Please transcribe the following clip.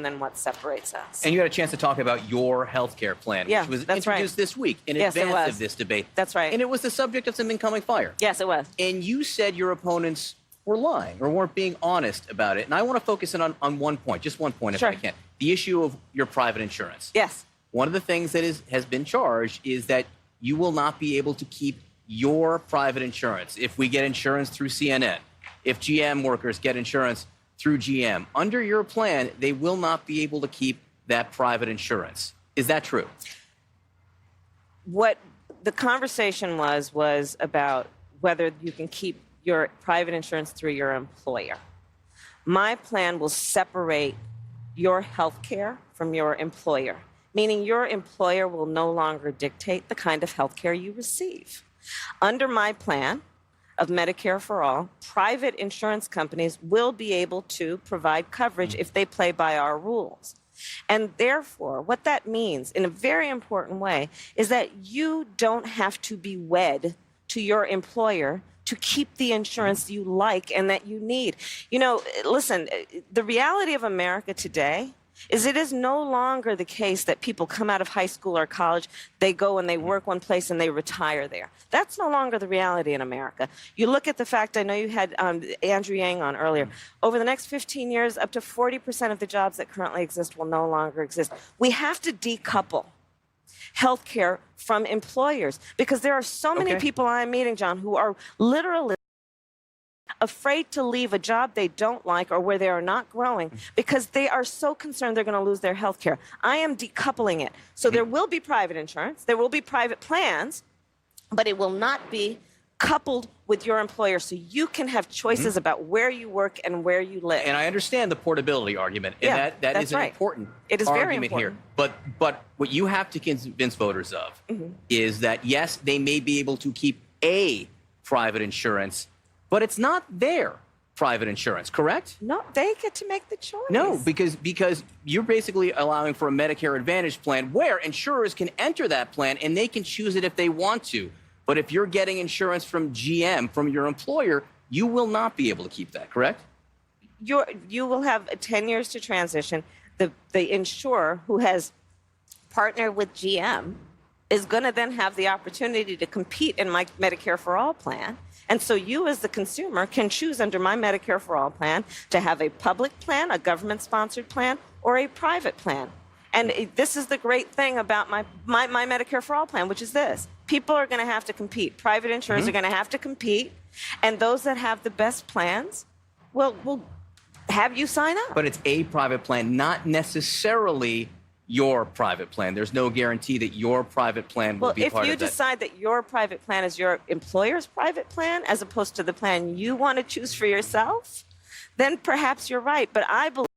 than what separates us. And you had a chance to talk about your health care plan, Yeah, which was that's introduced right. this week in Yes, it advance was. of this debate. That's right. And it was the subject of some incoming fire. Yes, it was. And you said your opponents were lying or weren't being honest about it. And I want to focus in on one point, just one point if Sure. I can. The issue of your private insurance. Yes. One of the things that has been charged is that you will not be able to keep your private insurance. If we get insurance through CNN, if GM workers get insurance through GM, under your plan, they will not be able to keep that private insurance. Is that true? What the conversation was about whether you can keep your private insurance through your employer. My plan will separate your health care from your employer, meaning your employer will no longer dictate the kind of health care you receive. Under my plan of Medicare for All, private insurance companies will be able to provide coverage if they play by our rules. And therefore, what that means in a very important way is that you don't have to be wed to your employer to keep the insurance you like and that you need. You know, listen, the reality of America today is it is no longer the case that people come out of high school or college, they go and they work one place and they retire there. That's no longer the reality in America. You look at the fact, I know you had Andrew Yang on earlier, over the next 15 years, up to 40% of the jobs that currently exist will no longer exist. We have to decouple healthcare from employers because there are so many people I'm meeting, John, who are literally afraid to leave a job they don't like or where they are not growing because they are so concerned they're going to lose their health care. I am decoupling it. So there will be private insurance, there will be private plans, but it will not be coupled with your employer so you can have choices about where you work and where you live. And I understand the portability argument, and Yeah, that is an right. important It is very argument here. important. But what you have to convince voters of is that, yes, they may be able to keep a private insurance, but it's not their private insurance, correct? No, they get to make the choice. No, because you're basically allowing for a Medicare Advantage plan where insurers can enter that plan and they can choose it if they want to. But if you're getting insurance from GM, from your employer, you will not be able to keep that, correct? You will have 10 years to transition. The insurer who has partnered with GM is going to then have the opportunity to compete in my Medicare for All plan. And so you as the consumer can choose under my Medicare for All plan to have a public plan, a government-sponsored plan, or a private plan. And this is the great thing about my Medicare for All plan, which is this. People are going to have to compete. Private insurers are going to have to compete. And those that have the best plans will have you sign up. But it's a private plan, not necessarily your private plan. There's no guarantee that your private plan will be part of that. Well, if you decide that your private plan is your employer's private plan as opposed to the plan you want to choose for yourself, then perhaps you're right. But I believe